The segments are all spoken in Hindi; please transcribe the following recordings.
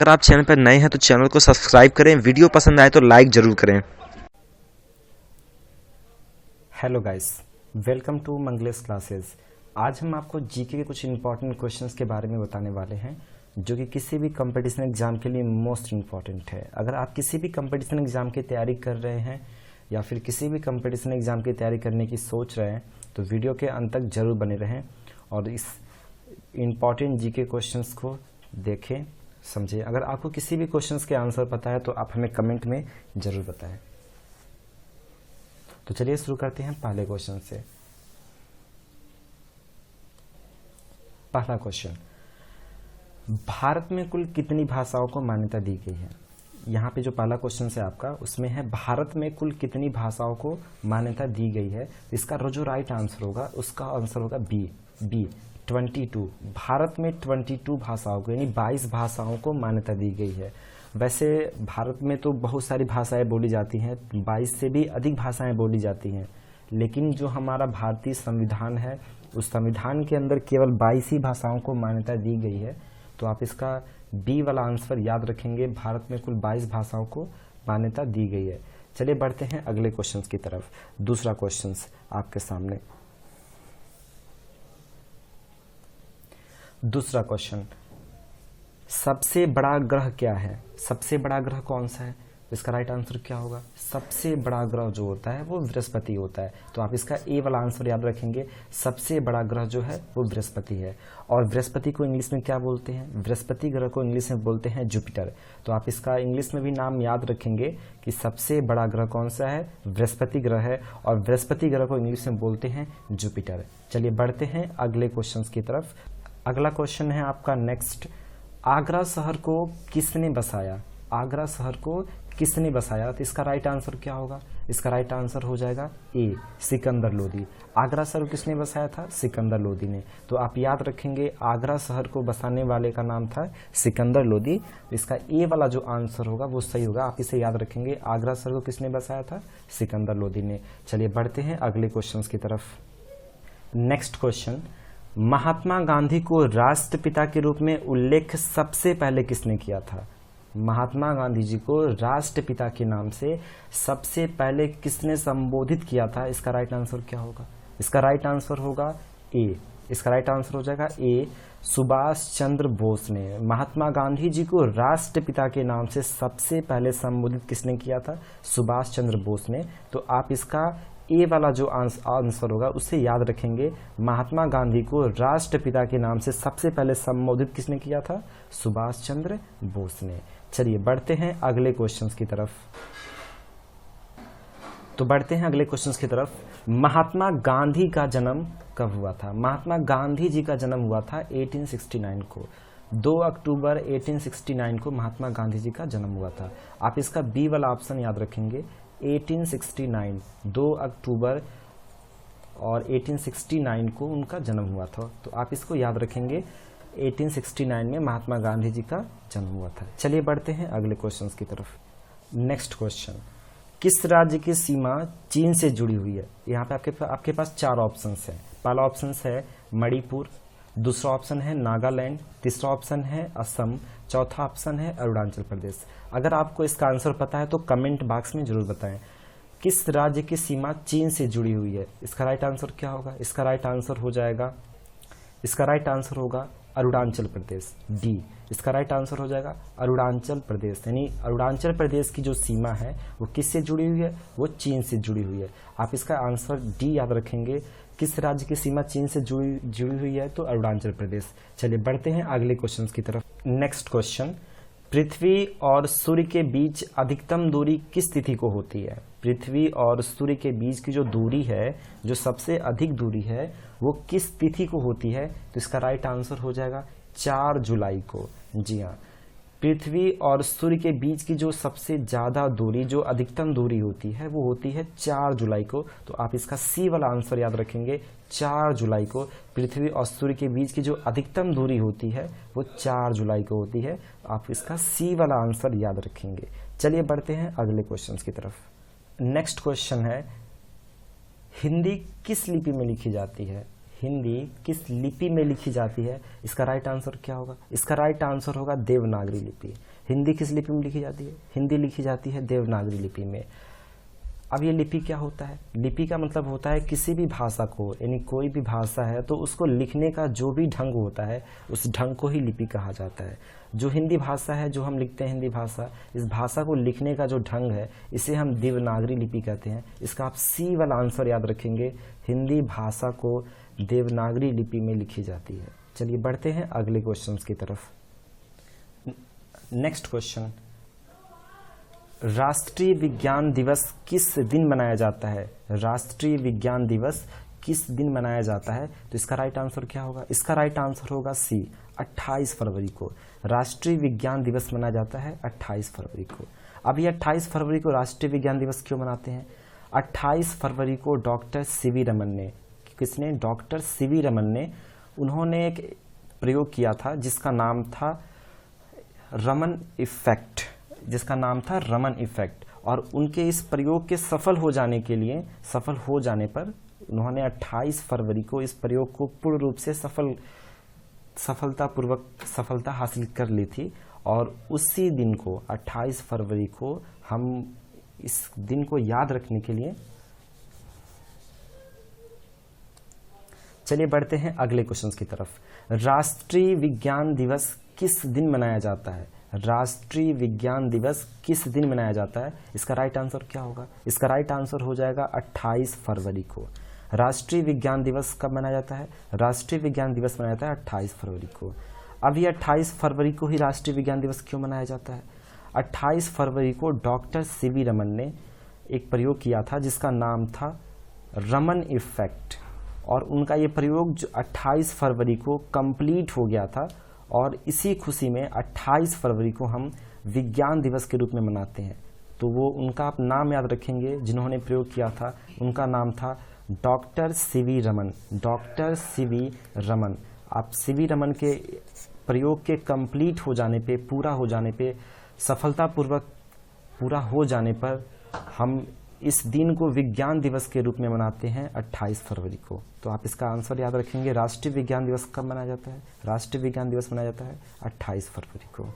अगर आप चैनल पर नए हैं तो चैनल को सब्सक्राइब करें, वीडियो पसंद आए तो लाइक जरूर करें। Hello guys, welcome to Manglesh classes. आज हम आपको जीके के कुछ इंपॉर्टेंट क्वेश्चंस के बारे में बताने वाले हैं जो कि किसी भी कंपटीशन एग्जाम के लिए मोस्ट इम्पॉर्टेंट है। अगर आप किसी भी कंपटीशन एग्जाम की तैयारी कर रहे हैं या फिर किसी भी कंपटीशन एग्जाम की तैयारी करने की सोच रहे हैं तो वीडियो के अंत तक जरूर बने रहें और इस इम्पॉर्टेंट जीके क्वेश्चंस को देखें, समझें। अगर आपको किसी भी क्वेश्चंस के आंसर पता है तो आप हमें कमेंट में जरूर बताएं। तो चलिए शुरू करते हैं पहले क्वेश्चन से। पहला क्वेश्चन, भारत में कुल कितनी भाषाओं को मान्यता दी गई है? यहाँ पे जो पहला क्वेश्चन है आपका, उसमें है भारत में कुल कितनी भाषाओं को मान्यता दी गई है। इसका जो राइट आंसर होगा उसका आंसर होगा बी 22। भारत में 22 भाषाओं को यानी 22 भाषाओं को मान्यता दी गई है। वैसे भारत में तो बहुत सारी भाषाएं बोली जाती हैं, 22 से भी अधिक भाषाएं बोली जाती हैं, लेकिन जो हमारा भारतीय संविधान है उस संविधान के अंदर केवल 22 ही भाषाओं को मान्यता दी गई है। तो आप इसका बी वाला आंसर याद रखेंगे, भारत में कुल 22 भाषाओं को मान्यता दी गई है। चलिए बढ़ते हैं अगले क्वेश्चन की तरफ। दूसरा क्वेश्चन आपके सामने। दूसरा क्वेश्चन, सबसे बड़ा ग्रह क्या है? सबसे बड़ा ग्रह कौन सा है? इसका राइट आंसर क्या होगा? सबसे बड़ा ग्रह जो होता है वो बृहस्पति होता है। तो आप इसका ए वाला आंसर याद रखेंगे, सबसे बड़ा ग्रह जो है वो बृहस्पति है। और बृहस्पति को इंग्लिश में क्या बोलते हैं? बृहस्पति ग्रह को इंग्लिश में बोलते हैं जुपिटर। तो आप इसका इंग्लिश में भी नाम याद रखेंगे कि सबसे बड़ा ग्रह कौन सा है? बृहस्पति ग्रह है, और बृहस्पति ग्रह को इंग्लिश में बोलते हैं जुपिटर। चलिए बढ़ते हैं अगले क्वेश्चन की तरफ। अगला क्वेश्चन है आपका नेक्स्ट, आगरा शहर को किसने बसाया? आगरा शहर को किसने बसाया? तो इसका राइट आंसर क्या होगा? इसका राइट आंसर हो जाएगा ए, सिकंदर लोदी। आगरा शहर किसने बसाया था? सिकंदर लोदी ने। तो आप याद रखेंगे आगरा शहर को बसाने वाले का नाम था सिकंदर लोदी। इसका ए वाला जो आंसर होगा वो सही होगा, आप इसे याद रखेंगे। आगरा शहर को किसने बसाया था? सिकंदर लोदी ने। चलिए बढ़ते हैं अगले क्वेश्चन की तरफ। नेक्स्ट क्वेश्चन, महात्मा गांधी को राष्ट्रपिता के रूप में उल्लेख सबसे पहले किसने किया था? महात्मा गांधी जी को राष्ट्रपिता के नाम से सबसे पहले किसने संबोधित किया था? इसका राइट आंसर क्या होगा? इसका राइट आंसर होगा ए। इसका राइट आंसर हो जाएगा ए, सुभाष चंद्र बोस ने। महात्मा गांधी जी को राष्ट्रपिता के नाम से सबसे पहले संबोधित किसने किया था? सुभाष चंद्र बोस ने। तो आप इसका ए वाला जो आंसर होगा उसे याद रखेंगे, महात्मा गांधी को राष्ट्रपिता के नाम से सबसे पहले संबोधित किसने किया था? सुभाष चंद्र बोस ने। चलिए बढ़ते हैं अगले क्वेश्चंस की तरफ। तो बढ़ते हैं अगले क्वेश्चंस की तरफ। महात्मा गांधी का जन्म कब हुआ था? महात्मा गांधी जी का जन्म हुआ था 1869 को। 2 अक्टूबर 1869 को महात्मा गांधी जी का जन्म हुआ था। आप इसका बी वाला ऑप्शन याद रखेंगे, 1869, 2 अक्टूबर और 1869 को उनका जन्म हुआ था। तो आप इसको याद रखेंगे, 1869 में महात्मा गांधी जी का जन्म हुआ था। चलिए बढ़ते हैं अगले क्वेश्चन की तरफ। नेक्स्ट क्वेश्चन, किस राज्य की सीमा चीन से जुड़ी हुई है? यहाँ पे आपके पास 4 ऑप्शन हैं। पहला ऑप्शन है मणिपुर, दूसरा ऑप्शन है नागालैंड, तीसरा ऑप्शन है असम, चौथा ऑप्शन है अरुणाचल प्रदेश। अगर आपको इसका आंसर पता है तो कमेंट बॉक्स में जरूर बताएं। किस राज्य की सीमा चीन से जुड़ी हुई है? इसका राइट आंसर क्या होगा? इसका राइट आंसर होगा अरुणाचल प्रदेश, डी। इसका राइट आंसर हो जाएगा अरुणाचल प्रदेश, यानी अरुणाचल प्रदेश की जो सीमा है वो किससे जुड़ी हुई है? वो चीन से जुड़ी हुई है। आप इसका आंसर डी याद रखेंगे, किस राज्य की सीमा चीन से जुड़ी हुई है? तो अरुणाचल प्रदेश। चलिए बढ़ते हैं अगले क्वेश्चन की तरफ। नेक्स्ट क्वेश्चन, पृथ्वी और सूर्य के बीच अधिकतम दूरी किस तिथि को होती है? पृथ्वी और सूर्य के बीच की जो दूरी है, जो सबसे अधिक दूरी है, वो किस तिथि को होती है? तो इसका राइट आंसर हो जाएगा 4 जुलाई को। जी हाँ, पृथ्वी और सूर्य के बीच की जो सबसे ज्यादा दूरी, जो अधिकतम दूरी होती है, वो होती है 4 जुलाई को। तो आप इसका सी वाला आंसर याद रखेंगे, 4 जुलाई को पृथ्वी और सूर्य के बीच की जो अधिकतम दूरी होती है वो 4 जुलाई को होती है। आप इसका सी वाला आंसर याद रखेंगे। चलिए बढ़ते हैं अगले क्वेश्चन की तरफ। नेक्स्ट क्वेश्चन है, हिंदी किस लिपि में लिखी जाती है? हिंदी किस लिपि में लिखी जाती है? इसका राइट आंसर क्या होगा? इसका राइट आंसर होगा देवनागरी लिपि। हिंदी किस लिपि में लिखी जाती है? हिंदी लिखी जाती है देवनागरी लिपि में। अब ये लिपि क्या होता है? लिपि का मतलब होता है किसी भी भाषा को, यानी कोई भी भाषा है तो उसको लिखने का जो भी ढंग होता है उस ढंग को ही लिपि कहा जाता है। जो हिंदी भाषा है, जो हम लिखते हैं हिंदी भाषा, इस भाषा को लिखने का जो ढंग है इसे हम देवनागरी लिपि कहते हैं। इसका आप सी वाला आंसर याद रखेंगे, हिंदी भाषा को देवनागरी लिपि में लिखी जाती है। चलिए बढ़ते हैं अगले क्वेश्चन की तरफ। नेक्स्ट क्वेश्चन, राष्ट्रीय विज्ञान दिवस किस दिन मनाया जाता है? राष्ट्रीय विज्ञान दिवस किस दिन मनाया जाता है? तो इसका राइट आंसर क्या होगा? इसका राइट आंसर होगा सी, 28 फरवरी को राष्ट्रीय विज्ञान दिवस मनाया जाता है, 28 फरवरी को। अब ये 28 फरवरी को राष्ट्रीय विज्ञान दिवस क्यों मनाते हैं? 28 फरवरी को डॉक्टर सीवी रमन ने, किसने? डॉक्टर सीवी रमन ने, उन्होंने एक प्रयोग किया था जिसका नाम था रमन इफेक्ट, जिसका नाम था रमन इफेक्ट। और उनके इस प्रयोग के सफल हो जाने के लिए, सफल हो जाने पर उन्होंने 28 फरवरी को इस प्रयोग को पूर्ण रूप से सफलतापूर्वक सफलता हासिल कर ली थी। और उसी दिन को 28 फरवरी को हम इस दिन को याद रखने के लिए, चलिए बढ़ते हैं अगले क्वेश्चन की तरफ। राष्ट्रीय विज्ञान दिवस किस दिन मनाया जाता है? राष्ट्रीय विज्ञान दिवस किस दिन मनाया जाता है? इसका राइट आंसर क्या होगा? इसका राइट आंसर हो जाएगा 28 फरवरी को। राष्ट्रीय विज्ञान दिवस कब मनाया जाता है? राष्ट्रीय विज्ञान दिवस मनाया जाता है 28 फरवरी को। अब ये 28 फरवरी को ही राष्ट्रीय विज्ञान दिवस क्यों मनाया जाता है? 28 फरवरी को डॉक्टर सीवी रमन ने एक प्रयोग किया था जिसका नाम था रमन इफेक्ट। और उनका ये प्रयोग जो 28 फरवरी को कंप्लीट हो गया था, और इसी खुशी में 28 फरवरी को हम विज्ञान दिवस के रूप में मनाते हैं। तो वो उनका आप नाम याद रखेंगे जिन्होंने प्रयोग किया था, उनका नाम था doctor CV Raman. Doctor CV Raman. आप सीवी रमन के प्रयोग के कंप्लीट हो जाने पे, पूरा हो जाने पे, सफलतापूर्वक पूरा हो जाने पर हम इस दिन को विज्ञान दिवस के रूप में मनाते हैं 28 फरवरी को। तो आप इसका आंसर याद रखेंगे, राष्ट्रीय विज्ञान दिवस कब मनाया जाता है? राष्ट्रीय विज्ञान दिवस मनाया जाता है 28 फरवरी को।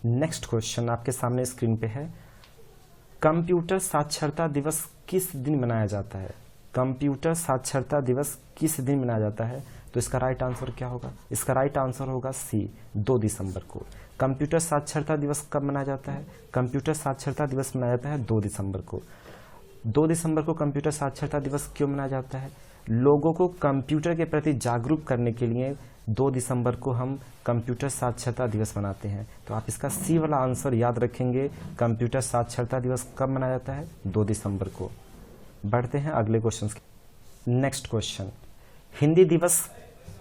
नेक्स्ट क्वेश्चन आपके सामने स्क्रीन पे है, कंप्यूटर साक्षरता दिवस किस दिन मनाया जाता है? कंप्यूटर साक्षरता दिवस किस दिन मनाया जाता है? तो इसका राइट आंसर क्या होगा? इसका राइट आंसर होगा सी, 2 दिसंबर को। कंप्यूटर साक्षरता दिवस कब मनाया जाता है? कंप्यूटर साक्षरता दिवस मनाया जाता है 2 दिसंबर को। 2 दिसंबर को कंप्यूटर साक्षरता दिवस क्यों मनाया जाता है? लोगों को कंप्यूटर के प्रति जागरूक करने के लिए 2 दिसंबर को हम कंप्यूटर साक्षरता दिवस मनाते हैं। तो आप इसका सी वाला आंसर याद रखेंगे, कंप्यूटर साक्षरता दिवस कब मनाया जाता है? 2 दिसंबर को। बढ़ते हैं अगले क्वेश्चन की। नेक्स्ट क्वेश्चन, हिंदी दिवस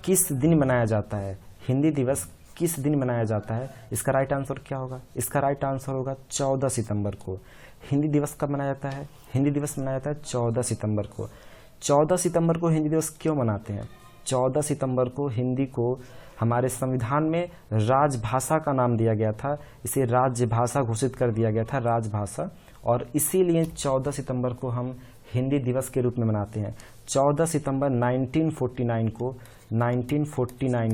किस दिन मनाया जाता है? हिंदी दिवस किस दिन मनाया जाता है? इसका राइट आंसर क्या होगा? इसका राइट आंसर होगा 14 सितंबर को। हिंदी दिवस कब मनाया जाता है? हिंदी दिवस मनाया जाता है 14 सितंबर को। 14 सितंबर को हिंदी दिवस क्यों मनाते हैं? 14 सितंबर को हिंदी को हमारे संविधान में राजभाषा का नाम दिया गया था, इसे राजभाषा घोषित कर दिया गया था, राजभाषा। और इसीलिए 14 सितंबर को हम हिंदी दिवस के रूप में मनाते हैं। 14 सितंबर 1949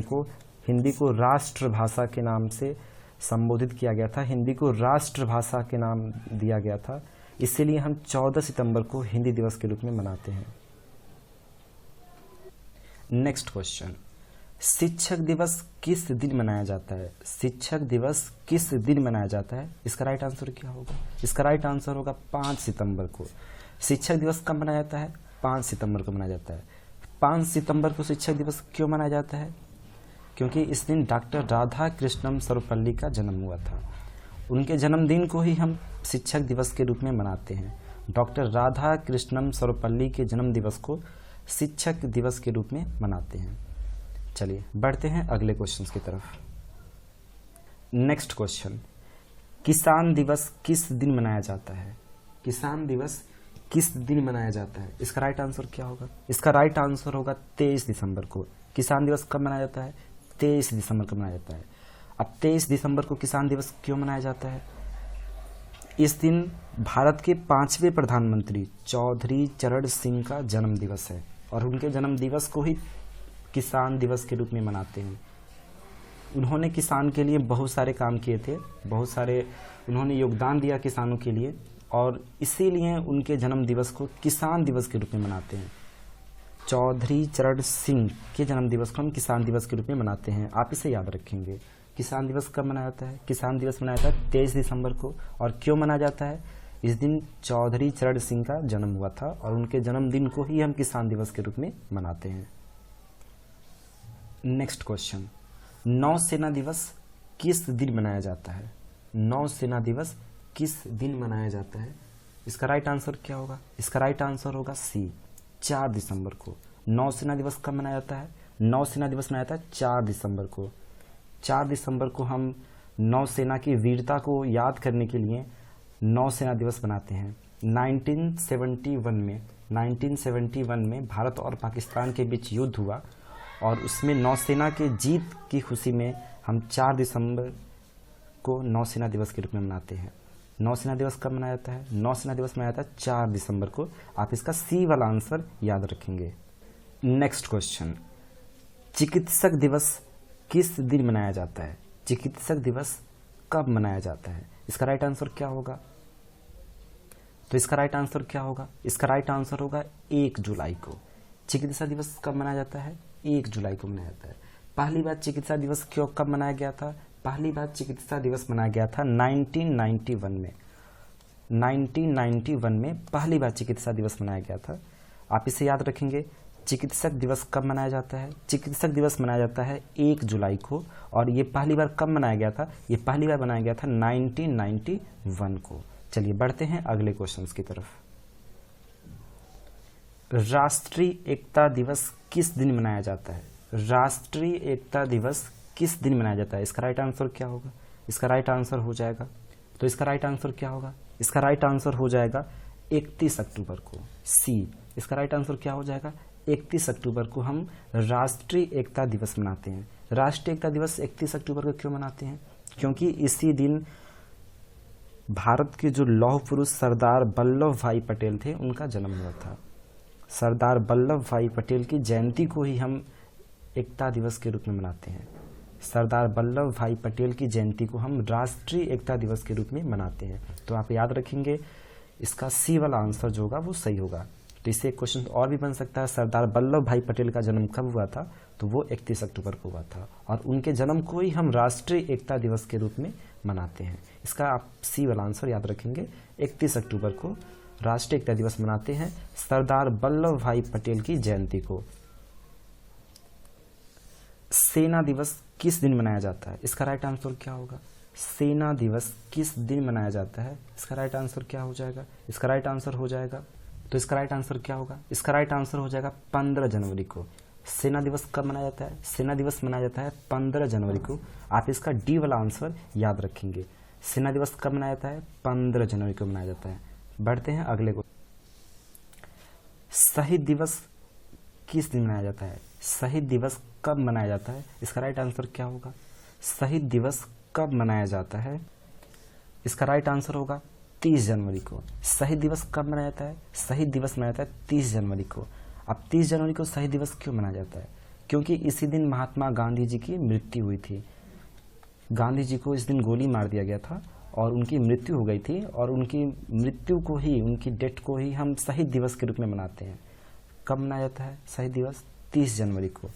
को हिंदी को राष्ट्रभाषा के नाम से संबोधित किया गया था, हिंदी को राष्ट्रभाषा के नाम दिया गया था, इसीलिए हम 14 सितंबर को हिंदी दिवस के रूप में मनाते हैं। नेक्स्ट क्वेश्चन, शिक्षक दिवस किस दिन मनाया जाता है? शिक्षक दिवस किस दिन मनाया जाता है? इसका राइट आंसर क्या होगा? इसका राइट आंसर होगा 5 सितंबर को। शिक्षक दिवस कब मनाया जाता है? 5 सितंबर को मनाया जाता है। 5 सितंबर को शिक्षक दिवस क्यों मनाया जाता है? क्योंकि इस दिन डॉक्टर राधा कृष्णन सर्वपल्ली का जन्म हुआ था। उनके जन्मदिन को ही हम शिक्षक दिवस के रूप में मनाते हैं। डॉक्टर राधा कृष्णन सर्वपल्ली के जन्म दिवस को शिक्षक दिवस के रूप में मनाते हैं। चलिए बढ़ते हैं अगले क्वेश्चन की तरफ। नेक्स्ट क्वेश्चन, किसान दिवस किस दिन मनाया जाता है? किसान दिवस किस दिन मनाया जाता है? इसका राइट आंसर क्या होगा? इसका राइट आंसर होगा 23 दिसंबर को। किसान दिवस कब मनाया जाता है? 23 दिसंबर को मनाया जाता है। अब 23 दिसंबर को किसान दिवस क्यों मनाया जाता है? इस दिन भारत के 5वें प्रधानमंत्री चौधरी चरण सिंह का जन्म दिवस है और उनके जन्म दिवस को ही किसान दिवस के रूप में मनाते हैं। उन्होंने किसान के लिए बहुत सारे काम किए थे, बहुत सारे उन्होंने योगदान दिया किसानों के लिए, और इसीलिए उनके जन्म दिवस को किसान दिवस के रूप में मनाते हैं। चौधरी चरण सिंह के जन्म दिवस को हम किसान दिवस के रूप में मनाते हैं। आप इसे याद रखेंगे। किसान दिवस कब मनाया जाता है? किसान दिवस मनाया जाता है 23 दिसंबर को। और क्यों मनाया जाता है? इस दिन चौधरी चरण सिंह का जन्म हुआ था और उनके जन्मदिन को ही हम किसान दिवस के रूप में मनाते हैं। नेक्स्ट क्वेश्चन, नौसेना दिवस किस दिन मनाया जाता है? नौसेना दिवस किस दिन मनाया जाता है? इसका राइट आंसर क्या होगा? इसका राइट आंसर होगा सी, 4 दिसंबर को। नौसेना दिवस कब मनाया जाता है? नौसेना दिवस मनाया जाता है 4 दिसंबर को। 4 दिसंबर को हम नौसेना की वीरता को याद करने के लिए नौसेना दिवस मनाते हैं। 1971 में भारत और पाकिस्तान के बीच युद्ध हुआ और उसमें नौसेना के जीत की खुशी में हम 4 दिसंबर को नौसेना दिवस के रूप में मनाते हैं। नौसेना दिवस कब मनाया जाता है? नौसेना दिवस मनाया जाता है 4 दिसंबर को। आप इसका सी वाला आंसर याद रखेंगे। नेक्स्ट क्वेश्चन, चिकित्सक दिवस किस दिन मनाया जाता है? चिकित्सक दिवस कब मनाया जाता है? इसका राइट आंसर क्या होगा? तो इसका राइट आंसर क्या होगा? इसका राइट आंसर होगा 1 जुलाई को। चिकित्सा दिवस कब मनाया जाता है? 1 जुलाई को मनाया जाता है। पहली बार चिकित्सा दिवस क्यों कब मनाया गया था? पहली बार चिकित्सा दिवस मनाया गया था 1991 में। 1991 में पहली बार चिकित्सा दिवस मनाया गया था। आप इसे याद रखेंगे। चिकित्सक दिवस कब मनाया जाता है? चिकित्सक दिवस मनाया जाता है 1 जुलाई को। और ये पहली बार कब मनाया गया था? ये पहली बार मनाया गया था 1991 को। चलिए बढ़ते हैं अगले क्वेश्चंस की तरफ। राष्ट्रीय एकता दिवस किस दिन मनाया जाता है? राष्ट्रीय एकता दिवस किस दिन मनाया जाता है? इसका राइट आंसर क्या होगा? इसका राइट आंसर हो जाएगा, तो इसका राइट आंसर क्या होगा? इसका राइट आंसर हो जाएगा 31 अक्टूबर को, सी। इसका राइट आंसर क्या हो जाएगा? 31 अक्टूबर को हम राष्ट्रीय एकता दिवस मनाते हैं। राष्ट्रीय एकता दिवस 31 अक्टूबर को क्यों मनाते हैं? क्योंकि इसी दिन भारत के जो लौह पुरुष सरदार वल्लभ भाई पटेल थे, उनका जन्म हुआ था। सरदार वल्लभ भाई पटेल की जयंती को ही हम एकता दिवस के रूप में मनाते हैं। सरदार वल्लभ भाई पटेल की जयंती को हम राष्ट्रीय एकता दिवस के रूप में मनाते हैं। तो आप याद रखेंगे, इसका सी वाला आंसर जो होगा वो सही होगा। तो इससे एक क्वेश्चन और भी बन सकता है, सरदार वल्लभ भाई पटेल का जन्म कब हुआ था? तो वो 31 अक्टूबर को हुआ था और उनके जन्म को ही हम राष्ट्रीय एकता दिवस के रूप में मनाते हैं। इसका आप सी वाला आंसर याद रखेंगे। 31 अक्टूबर को राष्ट्रीय एकता दिवस मनाते हैं सरदार वल्लभ भाई पटेल की जयंती को। सेना दिवस किस दिन मनाया जाता है? इसका राइट आंसर क्या होगा? सेना दिवस किस दिन मनाया जाता है? इसका राइट आंसर क्या हो जाएगा? इसका राइट आंसर हो जाएगा, तो इसका राइट आंसर क्या होगा? इसका राइट आंसर हो जाएगा 15 जनवरी को। सेना दिवस कब मनाया जाता है? सेना दिवस मनाया जाता है 15 जनवरी को। आप इसका डी वाला आंसर याद रखेंगे। सेना दिवस कब मनाया जाता है? 15 जनवरी को मनाया जाता है। बढ़ते हैं अगले को। शहीद दिवस किस दिन मनाया जाता है? शहीद दिवस कब मनाया जाता है? इसका राइट आंसर क्या होगा? शहीद दिवस कब मनाया जाता है? इसका राइट आंसर होगा 30 जनवरी को। शहीद दिवस कब मनाया जाता है? शहीद दिवस मनाया जाता है 30 जनवरी को। अब 30 जनवरी को शहीद दिवस क्यों मनाया जाता है? क्योंकि इसी दिन महात्मा गांधी जी की मृत्यु हुई थी। गांधी जी को इस दिन गोली मार दिया गया था और उनकी मृत्यु हो गई थी, और उनकी मृत्यु को ही, उनकी डेथ को ही हम शहीद दिवस के रूप में मनाते हैं। कब मनाया जाता है शहीद दिवस? 30 जनवरी को।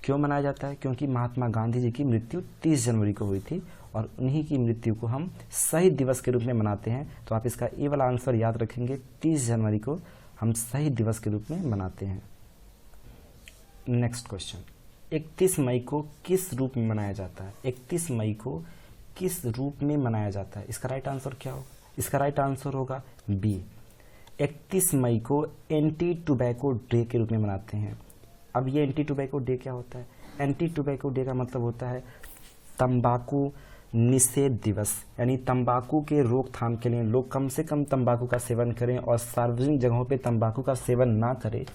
क्यों मनाया जाता है? क्योंकि महात्मा गांधी जी की मृत्यु 30 जनवरी को हुई थी और उन्हीं की मृत्यु को हम शहीद दिवस के रूप में मनाते हैं। तो आप इसका ए वाला आंसर याद रखेंगे। 30 जनवरी को हम शहीद दिवस के रूप में मनाते हैं। नेक्स्ट क्वेश्चन, 31 मई को किस रूप में मनाया जाता है? 31 मई को किस रूप में मनाया जाता है? इसका राइट आंसर क्या होगा? इसका राइट आंसर होगा बी। 31 मई को एंटी टोबैको डे के रूप में मनाते हैं। अब ये एंटी टोबैको डे क्या होता है? एंटी टोबैको डे का मतलब होता है तंबाकू निषेध दिवस, यानी तंबाकू के रोकथाम के लिए लोग कम से कम तंबाकू का सेवन करें और सार्वजनिक जगहों पे तंबाकू का सेवन ना करें।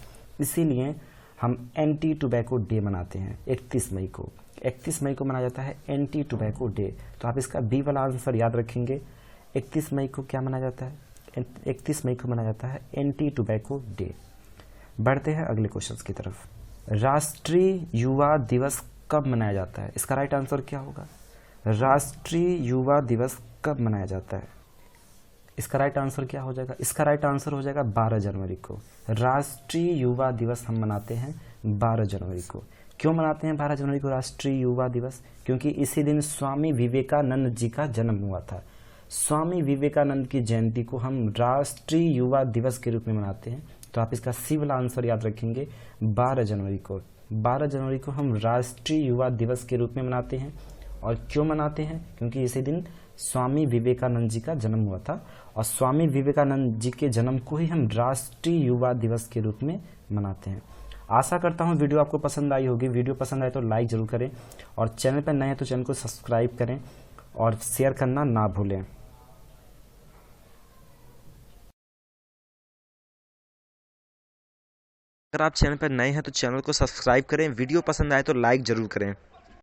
इसीलिए हम एंटी टोबैको डे मनाते हैं 31 मई को। 31 मई को मनाया जाता है एंटी टोबैको डे। तो आप इसका बी वाला आंसर याद रखेंगे। 31 मई को क्या मनाया जाता है? 31 मई को मनाया जाता है एंटी टोबैको डे। बढ़ते हैं अगले क्वेश्चन की तरफ। राष्ट्रीय युवा दिवस कब मनाया जाता है? इसका राइट आंसर क्या होगा? राष्ट्रीय युवा दिवस कब मनाया जाता है? इसका राइट आंसर क्या हो जाएगा? इसका राइट आंसर हो जाएगा 12 जनवरी को। राष्ट्रीय युवा दिवस हम मनाते हैं 12 जनवरी को। क्यों मनाते हैं 12 जनवरी को राष्ट्रीय युवा दिवस? क्योंकि इसी दिन स्वामी विवेकानंद जी का जन्म हुआ था। स्वामी विवेकानंद की जयंती को हम राष्ट्रीय युवा दिवस के रूप में मनाते हैं। तो आप इसका सी वाला आंसर याद रखेंगे 12 जनवरी को। 12 जनवरी को हम राष्ट्रीय युवा दिवस के रूप में मनाते हैं। और क्यों मनाते हैं? क्योंकि इसी दिन स्वामी विवेकानंद जी का जन्म हुआ था और स्वामी विवेकानंद जी के जन्म को ही हम राष्ट्रीय युवा दिवस के रूप में मनाते हैं। आशा करता हूँ वीडियो आपको पसंद आई होगी। वीडियो पसंद आए तो लाइक जरूर करें और चैनल पर नए हैं तो चैनल को सब्सक्राइब करें और शेयर करना ना भूलें। अगर आप चैनल पर नए हैं तो चैनल को सब्सक्राइब करें, वीडियो पसंद आए तो लाइक जरूर करें।